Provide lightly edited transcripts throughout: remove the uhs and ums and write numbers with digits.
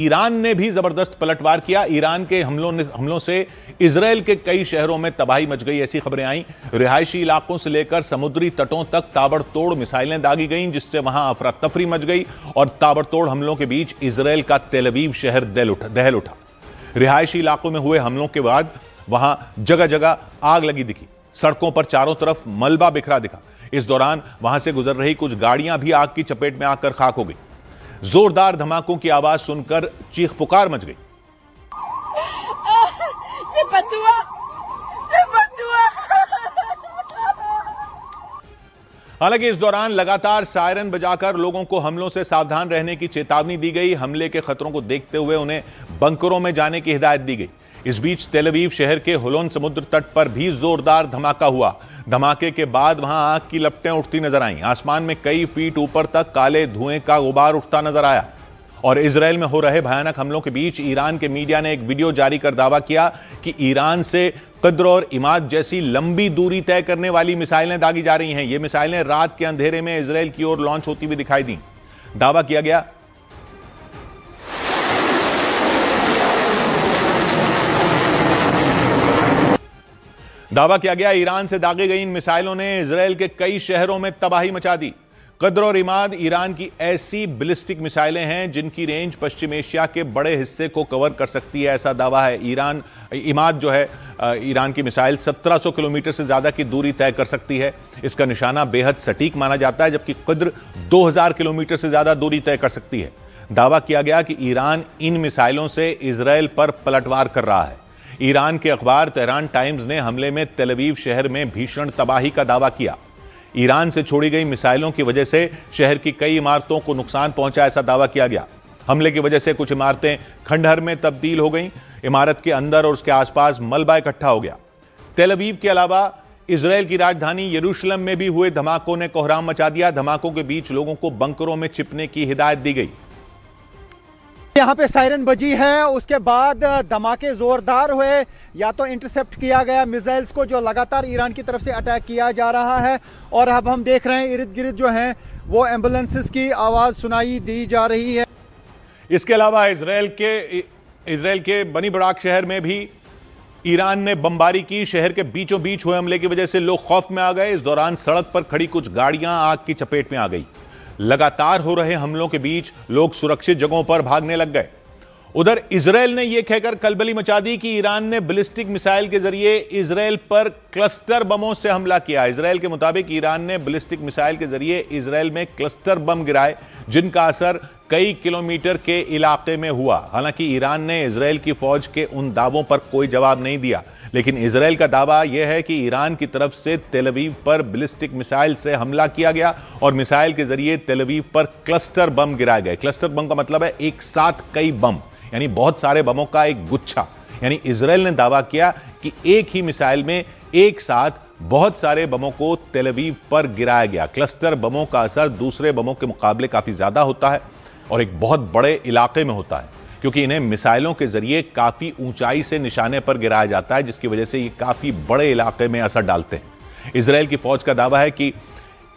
Iran ने भी जबरदस्त पलटवार किया। ईरान के हमलों से इजराइल के कई शहरों में तबाही मच गई, ऐसी खबरें आई। रिहायशी इलाकों से लेकर समुद्री तटों तक ताबड़तोड़ मिसाइलें दागी गईं, जिससे वहां अफरा तफरी मच गई और ताबड़तोड़ हमलों के बीच इजराइल का तेल अवीव शहर दहल उठा। रिहायशी इलाकों में हुए हमलों के बाद वहां जगह जगह आग लगी दिखी, सड़कों पर चारों तरफ मलबा बिखरा दिखा। इस दौरान वहां से गुजर रही कुछ गाड़ियां भी आग की चपेट में आकर खाक हो गई। जोरदार धमाकों की आवाज सुनकर चीख पुकार मच गई। हालांकि इस दौरान लगातार सायरन बजाकर लोगों को हमलों से सावधान रहने की चेतावनी दी गई। हमले के खतरों को देखते हुए उन्हें बंकरों में जाने की हिदायत दी गई। इस बीच तेल अवीव शहर के हुलोन समुद्र तट पर भी जोरदार धमाका हुआ। धमाके के बाद वहां आग की लपटें उठती नजर आईं। आसमान में कई फीट ऊपर तक काले धुएं का गुबार उठता नजर आया। और इजराइल में हो रहे भयानक हमलों के बीच ईरान के मीडिया ने एक वीडियो जारी कर दावा किया कि ईरान से क़द्र और इमाद जैसी लंबी दूरी तय करने वाली मिसाइलें दागी जा रही हैं। ये मिसाइलें रात के अंधेरे में इजराइल की ओर लॉन्च होती हुई दिखाई दी। दावा किया गया ईरान से दागी गई इन मिसाइलों ने इजराइल के कई शहरों में तबाही मचा दी। क़द्र और इमाद ईरान की ऐसी बैलिस्टिक मिसाइलें हैं जिनकी रेंज पश्चिम एशिया के बड़े हिस्से को कवर कर सकती है, ऐसा दावा है। इमाद जो है ईरान की मिसाइल 1700 किलोमीटर से ज्यादा की दूरी तय कर सकती है। इसका निशाना बेहद सटीक माना जाता है, जबकि क़द्र 2000 किलोमीटर से ज्यादा दूरी तय कर सकती है। दावा किया गया कि ईरान इन मिसाइलों से इजराइल पर पलटवार कर रहा है। ईरान के अखबार तेहरान टाइम्स ने हमले में तेल अवीव शहर में भीषण तबाही का दावा किया। ईरान से छोड़ी गई मिसाइलों की वजह से शहर की कई इमारतों को नुकसान पहुंचा, ऐसा दावा किया गया। हमले की वजह से कुछ इमारतें खंडहर में तब्दील हो गईं। इमारत के अंदर और उसके आसपास मलबा इकट्ठा हो गया। तेल अवीव के अलावा इजराइल की राजधानी यरूशलेम में भी हुए धमाकों ने कोहराम मचा दिया। धमाकों के बीच लोगों को बंकरों में छिपने की हिदायत दी गई। यहाँ पे सायरन बजी है, उसके बाद धमाके जोरदार हुए। या तो इंटरसेप्ट किया गया मिसाइल्स को जो लगातार ईरान की तरफ से अटैक किया जा रहा है, और अब हम देख रहे हैं इर्द गिर्द जो हैं वो एम्बुलेंसेस की आवाज सुनाई दी जा रही है। इसके अलावा इजराइल के बनी बराक शहर में भी ईरान ने बमबारी की। शहर के बीचों बीच हुए हमले की वजह से लोग खौफ में आ गए। इस दौरान सड़क पर खड़ी कुछ गाड़ियां आग की चपेट में आ गई। लगातार हो रहे हमलों के बीच लोग सुरक्षित जगहों पर भागने लग गए। उधर इजराइल ने यह कहकर खलबली मचा दी कि ईरान ने बैलिस्टिक मिसाइल के जरिए इजराइल पर क्लस्टर बमों से हमला किया। इजराइल के मुताबिक ईरान ने बैलिस्टिक मिसाइल के जरिए इजराइल में क्लस्टर बम गिराए, जिनका असर कई किलोमीटर के इलाके में हुआ। हालांकि ईरान ने इजराइल की फौज के उन दावों पर कोई जवाब नहीं दिया, लेकिन इजराइल का दावा यह है कि ईरान की तरफ से तेल अवीव पर बैलिस्टिक मिसाइल से हमला किया गया और मिसाइल के जरिए तेल अवीव पर क्लस्टर बम गिराए गए। क्लस्टर बम का मतलब है एक साथ कई बम, यानी बहुत सारे बमों का एक गुच्छा। यानी इजराइल ने दावा किया कि एक ही मिसाइल में एक साथ बहुत सारे बमों को तेल अवीव पर गिराया गया। क्लस्टर बमों का असर दूसरे बमों के मुकाबले काफी ज्यादा होता है और एक बहुत बड़े इलाके में होता है, क्योंकि इन्हें मिसाइलों के जरिए काफी ऊंचाई से निशाने पर गिराया जाता है, जिसकी वजह से ये काफी बड़े इलाके में असर डालते हैं। इजराइल की फौज का दावा है कि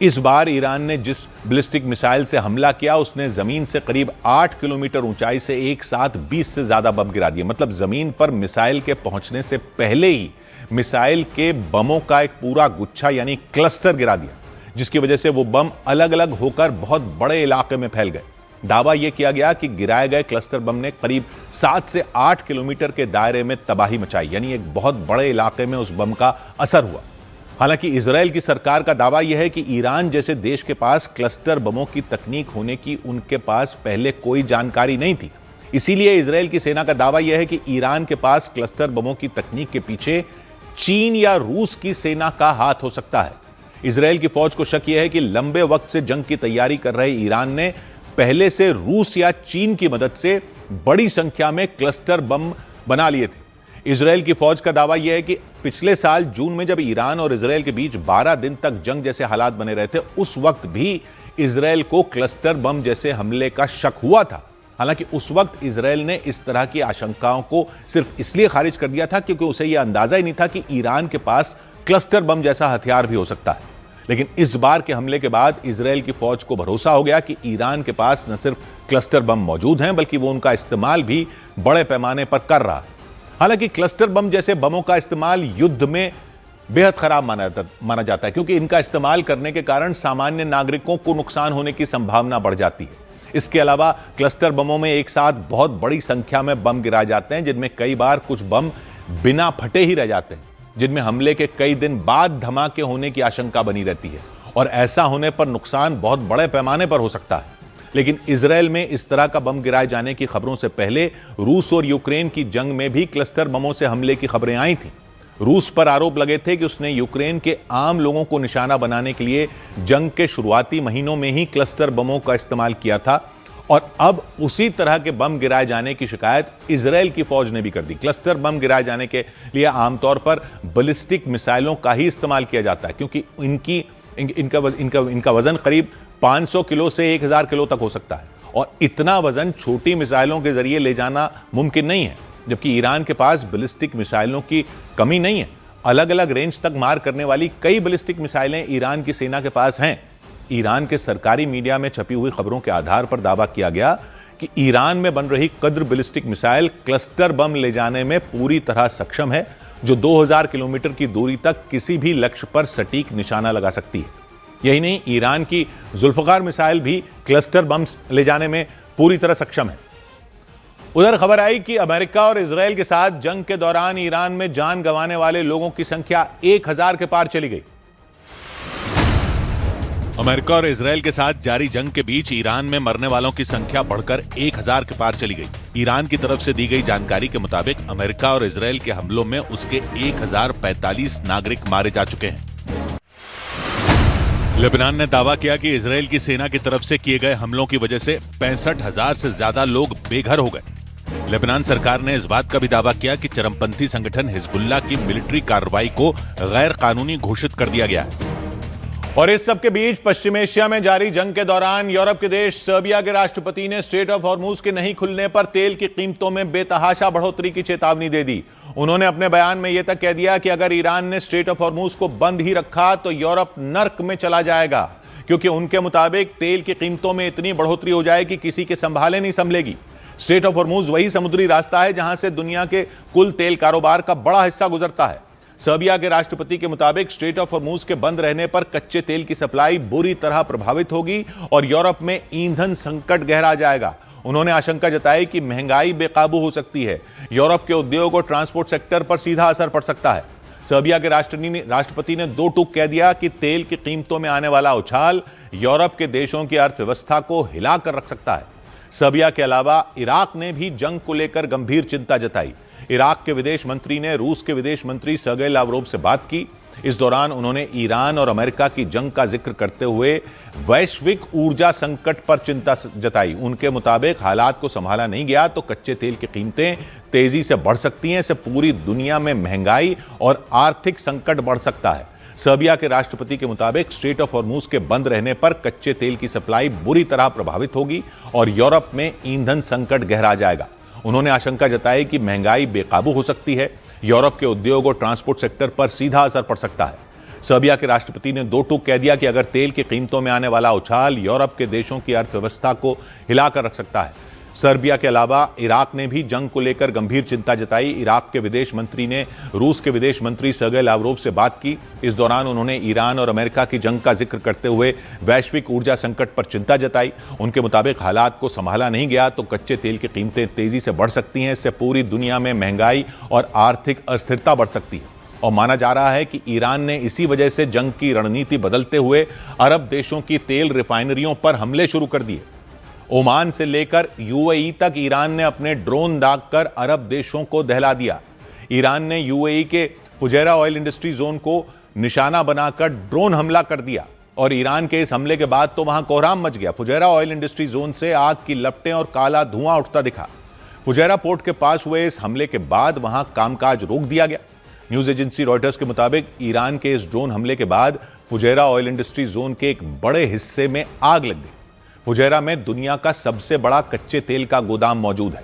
इस बार ईरान ने जिस बैलिस्टिक मिसाइल से हमला किया उसने जमीन से करीब 8 किलोमीटर ऊंचाई से एक साथ 20 से ज्यादा बम गिरा दिए। मतलब जमीन पर मिसाइल के पहुंचने से पहले ही मिसाइल के बमों का एक पूरा गुच्छा यानी क्लस्टर गिरा दिया, जिसकी वजह से वो बम अलग अलग होकर बहुत बड़े इलाके में फैल गए। दावा यह किया गया कि गिराए गए क्लस्टर बम ने करीब 7 से 8 किलोमीटर के दायरे में तबाही मचाई, यानी एक बहुत बड़े इलाके में उस बम का असर हुआ। हालांकि इजराइल की सरकार का दावा यह है कि ईरान जैसे देश के पास क्लस्टर बमों की तकनीक होने की उनके पास पहले कोई जानकारी नहीं थी। इसीलिए इजराइल की सेना का दावा यह है कि ईरान के पास क्लस्टर बमों की तकनीक के पीछे चीन या रूस की सेना का हाथ हो सकता है। इजराइल की फौज को शक यह है कि लंबे वक्त से जंग की तैयारी कर रहे ईरान ने पहले से रूस या चीन की मदद से बड़ी संख्या में क्लस्टर बम बना लिए थे। इजराइल की फौज का दावा यह है कि पिछले साल जून में जब ईरान और इजराइल के बीच 12 दिन तक जंग जैसे हालात बने रहे थे, उस वक्त भी इजराइल को क्लस्टर बम जैसे हमले का शक हुआ था। हालांकि उस वक्त इजराइल ने इस तरह की आशंकाओं को सिर्फ इसलिए खारिज कर दिया था क्योंकि उसे यह अंदाजा ही नहीं था कि ईरान के पास क्लस्टर बम जैसा हथियार भी हो सकता है। लेकिन इस बार के हमले के बाद इजरायल की फौज को भरोसा हो गया कि ईरान के पास न सिर्फ क्लस्टर बम मौजूद हैं, बल्कि वो उनका इस्तेमाल भी बड़े पैमाने पर कर रहा है। हालांकि क्लस्टर बम जैसे बमों का इस्तेमाल युद्ध में बेहद खराब माना जाता है, क्योंकि इनका इस्तेमाल करने के कारण सामान्य नागरिकों को नुकसान होने की संभावना बढ़ जाती है। इसके अलावा क्लस्टर बमों में एक साथ बहुत बड़ी संख्या में बम गिराए जाते हैं, जिनमें कई बार कुछ बम बिना फटे ही रह जाते हैं, जिनमें हमले के कई दिन बाद धमाके होने की आशंका बनी रहती है, और ऐसा होने पर नुकसान बहुत बड़े पैमाने पर हो सकता है। लेकिन इजरायल में इस तरह का बम गिराए जाने की खबरों से पहले रूस और यूक्रेन की जंग में भी क्लस्टर बमों से हमले की खबरें आई थीं। रूस पर आरोप लगे थे कि उसने यूक्रेन के आम लोगों को निशाना बनाने के लिए जंग के शुरुआती महीनों में ही क्लस्टर बमों का इस्तेमाल किया था, और अब उसी तरह के बम गिराए जाने की शिकायत इजरायल की फौज ने भी कर दी। क्लस्टर बम गिराए जाने के लिए आमतौर पर बैलिस्टिक मिसाइलों का ही इस्तेमाल किया जाता है, क्योंकि इनका वजन करीब 500 किलो से 1000 किलो तक हो सकता है, और इतना वजन छोटी मिसाइलों के जरिए ले जाना मुमकिन नहीं है। जबकि ईरान के पास बैलिस्टिक मिसाइलों की कमी नहीं है। अलग अलग रेंज तक मार करने वाली कई बैलिस्टिक मिसाइलें ईरान की सेना के पास हैं। ईरान के सरकारी मीडिया में छपी हुई खबरों के आधार पर दावा किया गया कि ईरान में बन रही कद्र बैलिस्टिक मिसाइल क्लस्टर बम ले जाने में पूरी तरह सक्षम है, जो 2000 किलोमीटर की दूरी तक किसी भी लक्ष्य पर सटीक निशाना लगा सकती है। यही नहीं, ईरान की जुल्फकार मिसाइल भी क्लस्टर बम ले जाने में पूरी तरह सक्षम है। उधर खबर आई कि अमेरिका और इजरायल के साथ जंग के दौरान ईरान में जान गंवाने वाले लोगों की संख्या 1000 के पार चली गई। अमेरिका और इजरायल के साथ जारी जंग के बीच ईरान में मरने वालों की संख्या बढ़कर 1000 के पार चली गई। ईरान की तरफ से दी गई जानकारी के मुताबिक अमेरिका और इजरायल के हमलों में उसके 1045 नागरिक मारे जा चुके हैं। लेबनान ने दावा किया कि इजरायल की सेना की तरफ से किए गए हमलों की वजह से 65,000 से ज्यादा लोग बेघर हो गए। लेबनान सरकार ने इस बात का भी दावा किया कि चरमपंथी संगठन हिजबुल्लाह की मिलिट्री कार्रवाई को गैर कानूनी घोषित कर दिया गया है। और इस सब के बीच पश्चिम एशिया में जारी जंग के दौरान यूरोप के देश सर्बिया के राष्ट्रपति ने स्ट्रेट ऑफ हॉर्मुज के नहीं खुलने पर तेल की कीमतों में बेतहाशा बढ़ोतरी की चेतावनी दे दी। उन्होंने अपने बयान में यह तक कह दिया कि अगर ईरान ने स्ट्रेट ऑफ हॉर्मुज को बंद ही रखा तो यूरोप नर्क में चला जाएगा, क्योंकि उनके मुताबिक तेल की कीमतों में इतनी बढ़ोतरी हो जाएगी किसी के संभाले नहीं संभलेगी। स्ट्रेट ऑफ हॉर्मुज वही समुद्री रास्ता है जहां से दुनिया के कुल तेल कारोबार का बड़ा हिस्सा गुजरता है। सर्बिया के राष्ट्रपति के मुताबिक स्ट्रेट ऑफ हॉर्मुज के बंद रहने पर कच्चे तेल की सप्लाई बुरी तरह प्रभावित होगी और यूरोप में ईंधन संकट गहरा जाएगा। उन्होंने आशंका जताई कि महंगाई बेकाबू हो सकती है। यूरोप के उद्योग और ट्रांसपोर्ट सेक्टर पर सीधा असर पड़ सकता है। सर्बिया के राष्ट्रपति ने दो टूक कह दिया कि तेल की कीमतों में आने वाला उछाल यूरोप के देशों की अर्थव्यवस्था को हिलाकर रख सकता है। सर्बिया के अलावा इराक ने भी जंग को लेकर गंभीर चिंता जताई। इराक के विदेश मंत्री ने रूस के विदेश मंत्री सर्गेई लावरोव से बात की। इस दौरान उन्होंने ईरान और अमेरिका की जंग का जिक्र करते हुए वैश्विक ऊर्जा संकट पर चिंता जताई। उनके मुताबिक हालात को संभाला नहीं गया तो कच्चे तेल की कीमतें तेजी से बढ़ सकती हैं। इससे पूरी दुनिया में महंगाई और आर्थिक संकट बढ़ सकता है। सर्बिया के राष्ट्रपति के मुताबिक स्ट्रेट ऑफ हॉर्मुज के बंद रहने पर कच्चे तेल की सप्लाई बुरी तरह प्रभावित होगी और यूरोप में ईंधन संकट गहरा जाएगा। उन्होंने आशंका जताई कि महंगाई बेकाबू हो सकती है। यूरोप के उद्योग और ट्रांसपोर्ट सेक्टर पर सीधा असर पड़ सकता है। सर्बिया के राष्ट्रपति ने दो टूक कह दिया कि अगर तेल की कीमतों में आने वाला उछाल यूरोप के देशों की अर्थव्यवस्था को हिलाकर रख सकता है। सर्बिया के अलावा इराक ने भी जंग को लेकर गंभीर चिंता जताई। इराक के विदेश मंत्री ने रूस के विदेश मंत्री सर्गेई लावरोव से बात की। इस दौरान उन्होंने ईरान और अमेरिका की जंग का जिक्र करते हुए वैश्विक ऊर्जा संकट पर चिंता जताई। उनके मुताबिक हालात को संभाला नहीं गया तो कच्चे तेल की कीमतें तेजी से बढ़ सकती हैं। इससे पूरी दुनिया में महंगाई और आर्थिक अस्थिरता बढ़ सकती है और माना जा रहा है कि ईरान ने इसी वजह से जंग की रणनीति बदलते हुए अरब देशों की तेल रिफाइनरियों पर हमले शुरू कर दिए। ओमान से लेकर यूएई तक ईरान ने अपने ड्रोन दागकर अरब देशों को दहला दिया। ईरान ने यूएई के फुजैरा ऑयल इंडस्ट्री जोन को निशाना बनाकर ड्रोन हमला कर दिया और ईरान के इस हमले के बाद तो वहां कोहराम मच गया। फुजैरा ऑयल इंडस्ट्री जोन से आग की लपटें और काला धुआं उठता दिखा। फुजैरा पोर्ट के पास हुए इस हमले के बाद वहां कामकाज रोक दिया गया। न्यूज एजेंसी रॉयटर्स के मुताबिक ईरान के इस ड्रोन हमले के बाद फुजैरा ऑयल इंडस्ट्री जोन के एक बड़े हिस्से में आग लग गई। फुजैरा में दुनिया का सबसे बड़ा कच्चे तेल का गोदाम मौजूद है।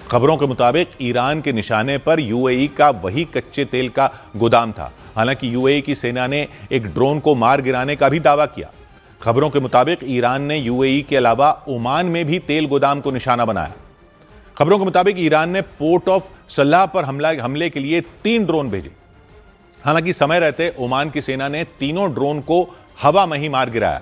खबरों के मुताबिक ईरान के निशाने पर यूएई का वही कच्चे तेल का गोदाम था। हालांकि यूएई की सेना ने एक ड्रोन को मार गिराने का भी दावा किया। खबरों के मुताबिक ईरान ने यूएई के अलावा ओमान में भी तेल गोदाम को निशाना बनाया। खबरों के मुताबिक ईरान ने पोर्ट ऑफ सलाह पर हमले के लिए 3 ड्रोन भेजे। हालांकि समय रहते ओमान की सेना ने तीनों ड्रोन को हवा में ही मार गिराया।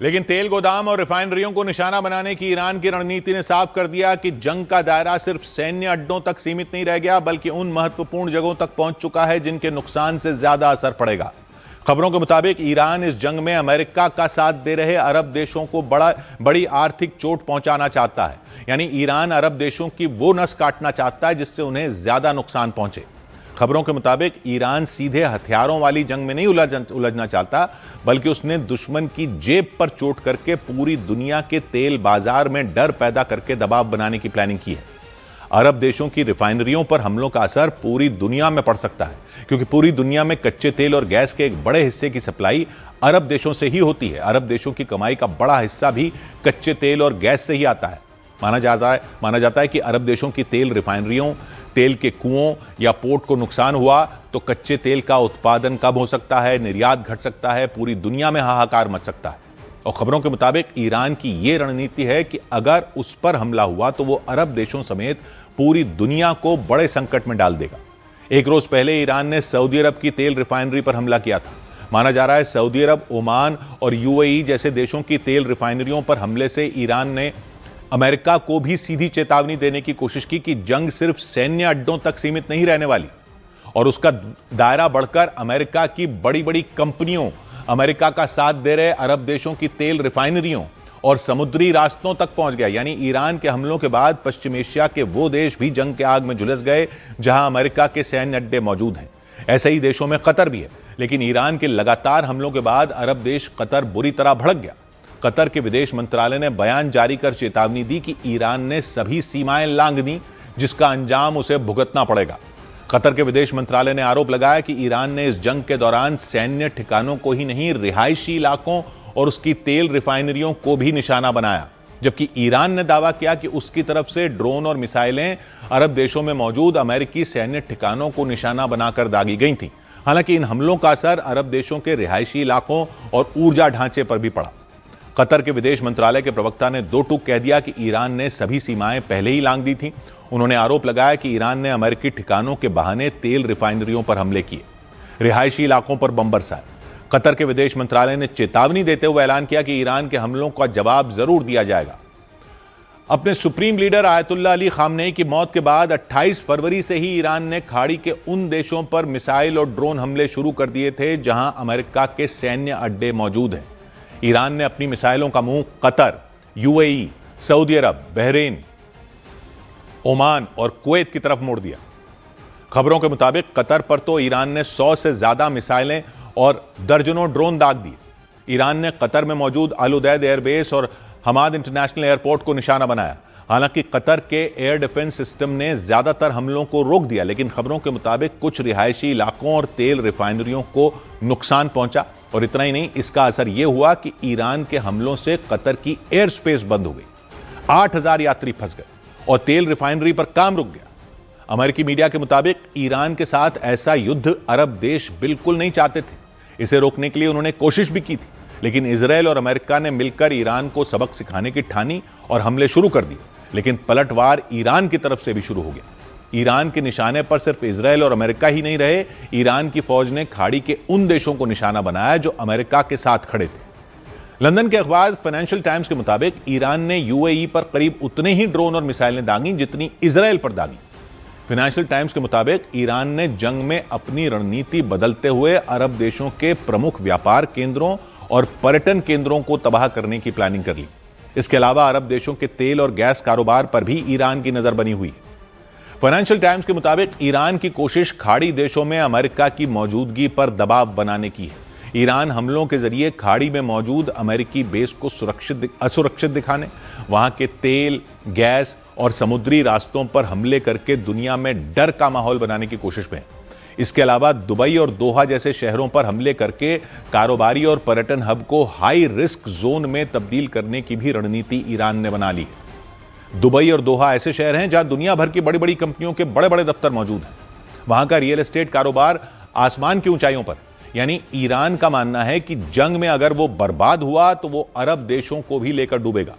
लेकिन तेल गोदाम और रिफाइनरियों को निशाना बनाने की ईरान की रणनीति ने साफ कर दिया कि जंग का दायरा सिर्फ सैन्य अड्डों तक सीमित नहीं रह गया, बल्कि उन महत्वपूर्ण जगहों तक पहुंच चुका है जिनके नुकसान से ज्यादा असर पड़ेगा। खबरों के मुताबिक ईरान इस जंग में अमेरिका का साथ दे रहे अरब देशों को बड़ी आर्थिक चोट पहुंचाना चाहता है। यानी ईरान अरब देशों की वो नस काटना चाहता है जिससे उन्हें ज्यादा नुकसान पहुंचे। खबरों के मुताबिक ईरान सीधे हथियारों वाली जंग में नहीं उलझना चाहता, बल्कि उसने दुश्मन की जेब पर चोट करके पूरी दुनिया के तेल बाजार में डर पैदा करके दबाव बनाने की प्लानिंग की है। अरब देशों की रिफाइनरियों पर हमलों का असर पूरी दुनिया में पड़ सकता है, क्योंकि पूरी दुनिया में कच्चे तेल और गैस के एक बड़े हिस्से की सप्लाई अरब देशों से ही होती है। अरब देशों की कमाई का बड़ा हिस्सा भी कच्चे तेल और गैस से ही आता है। माना जाता है कि अरब देशों की तेल रिफाइनरियों, तेल के कुओं या पोर्ट को नुकसान हुआ तो कच्चे तेल का उत्पादन कम हो सकता है, निर्यात घट सकता है, पूरी दुनिया में हाहाकार मच सकता है। और खबरों के मुताबिक ईरान की यह रणनीति है कि अगर उस पर हमला हुआ तो वो अरब देशों समेत पूरी दुनिया को बड़े संकट में डाल देगा। एक रोज पहले ईरान ने सऊदी अरब की तेल रिफाइनरी पर हमला किया था। माना जा रहा है सऊदी अरब, ओमान और यूएई जैसे देशों की तेल रिफाइनरियों पर हमले से ईरान ने अमेरिका को भी सीधी चेतावनी देने की कोशिश की कि जंग सिर्फ सैन्य अड्डों तक सीमित नहीं रहने वाली और उसका दायरा बढ़कर अमेरिका की बड़ी बड़ी कंपनियों, अमेरिका का साथ दे रहे अरब देशों की तेल रिफाइनरियों और समुद्री रास्तों तक पहुंच गया। यानी ईरान के हमलों के बाद पश्चिम एशिया के वो देश भी जंग के आग में झुलस गए जहां अमेरिका के सैन्य अड्डे मौजूद हैं। ऐसे ही देशों में कतर भी है। लेकिन ईरान के लगातार हमलों के बाद अरब देश कतर बुरी तरह भड़क गया। कतर के विदेश मंत्रालय ने बयान जारी कर चेतावनी दी कि ईरान ने सभी सीमाएं लांघ दी, जिसका अंजाम उसे भुगतना पड़ेगा। कतर के विदेश मंत्रालय ने आरोप लगाया कि ईरान ने इस जंग के दौरान सैन्य ठिकानों को ही नहीं, रिहायशी इलाकों और उसकी तेल रिफाइनरियों को भी निशाना बनाया। जबकि ईरान ने दावा किया कि उसकी तरफ से ड्रोन और मिसाइलें अरब देशों में मौजूद अमेरिकी सैन्य ठिकानों को निशाना बनाकर दागी गई थीं। हालांकि इन हमलों का असर अरब देशों के रिहायशी इलाकों और ऊर्जा ढांचे पर भी पड़ा। कतर के विदेश मंत्रालय के प्रवक्ता ने दो टूक कह दिया कि ईरान ने सभी सीमाएं पहले ही लांघ दी थीं। उन्होंने आरोप लगाया कि ईरान ने अमेरिकी ठिकानों के बहाने तेल रिफाइनरियों पर हमले किए, रिहायशी इलाकों पर बम बरसाए। कतर के विदेश मंत्रालय ने चेतावनी देते हुए ऐलान किया कि ईरान के हमलों का जवाब जरूर दिया जाएगा। अपने supreme leader Ayatollah Ali Khamenei की मौत के बाद 28 फरवरी से ही ईरान ने खाड़ी के उन देशों पर मिसाइल और ड्रोन हमले शुरू कर दिए थे जहां अमेरिका के सैन्य अड्डे मौजूद हैं। ईरान ने अपनी मिसाइलों का मुंह कतर, यूएई, सऊदी अरब, बहरीन, ओमान और कुवैत की तरफ मोड़ दिया। खबरों के मुताबिक कतर पर तो ईरान ने 100 से ज्यादा मिसाइलें और दर्जनों ड्रोन दाग दिए। ईरान ने कतर में मौजूद अल उदैद एयरबेस और हमाद इंटरनेशनल एयरपोर्ट को निशाना बनाया। हालांकि कतर के एयर डिफेंस सिस्टम ने ज्यादातर हमलों को रोक दिया, लेकिन खबरों के मुताबिक कुछ रिहायशी इलाकों और तेल रिफाइनरियों को नुकसान पहुंचा। और इतना ही नहीं, इसका असर यह हुआ कि ईरान के हमलों से कतर की एयर स्पेस बंद हो गई, 8000 यात्री फंस गए और तेल रिफाइनरी पर काम रुक गया। अमेरिकी मीडिया के मुताबिक ईरान के साथ ऐसा युद्ध अरब देश बिल्कुल नहीं चाहते थे। इसे रोकने के लिए उन्होंने कोशिश भी की थी, लेकिन इजराइल और अमेरिका ने मिलकर ईरान को सबक सिखाने की ठानी और हमले शुरू कर दिए। लेकिन पलटवार ईरान की तरफ से भी शुरू हो गया। ईरान के निशाने पर सिर्फ इजराइल और अमेरिका ही नहीं रहे, ईरान की फौज ने खाड़ी के उन देशों को निशाना बनाया जो अमेरिका के साथ खड़े थे। लंदन के अखबार फाइनेंशियल टाइम्स के मुताबिक ईरान ने यूएई पर करीब उतने ही ड्रोन और मिसाइलें दागी जितनी इजराइल पर दागी। फाइनेंशियल टाइम्स के मुताबिक ईरान ने जंग में अपनी रणनीति बदलते हुए अरब देशों के प्रमुख व्यापार केंद्रों और पर्यटन केंद्रों को तबाह करने की प्लानिंग कर ली। इसके अलावा अरब देशों के तेल और गैस कारोबार पर भी ईरान की नजर बनी हुई है। फाइनेंशियल टाइम्स के मुताबिक ईरान की कोशिश खाड़ी देशों में अमेरिका की मौजूदगी पर दबाव बनाने की है। ईरान हमलों के जरिए खाड़ी में मौजूद अमेरिकी बेस को असुरक्षित दिखाने, वहां के तेल, गैस और समुद्री रास्तों पर हमले करके दुनिया में डर का माहौल बनाने की कोशिश में है। इसके अलावा दुबई और दोहा जैसे शहरों पर हमले करके कारोबारी और पर्यटन हब को हाई रिस्क जोन में तब्दील करने की भी रणनीति ईरान ने बना ली है। दुबई और दोहा ऐसे शहर हैं जहां दुनिया भर की बड़ी बड़ी कंपनियों के बड़े बड़े दफ्तर मौजूद हैं। वहां का रियल एस्टेट कारोबार आसमान की ऊंचाइयों पर, यानी ईरान का मानना है कि जंग में अगर वो बर्बाद हुआ तो वो अरब देशों को भी लेकर डूबेगा।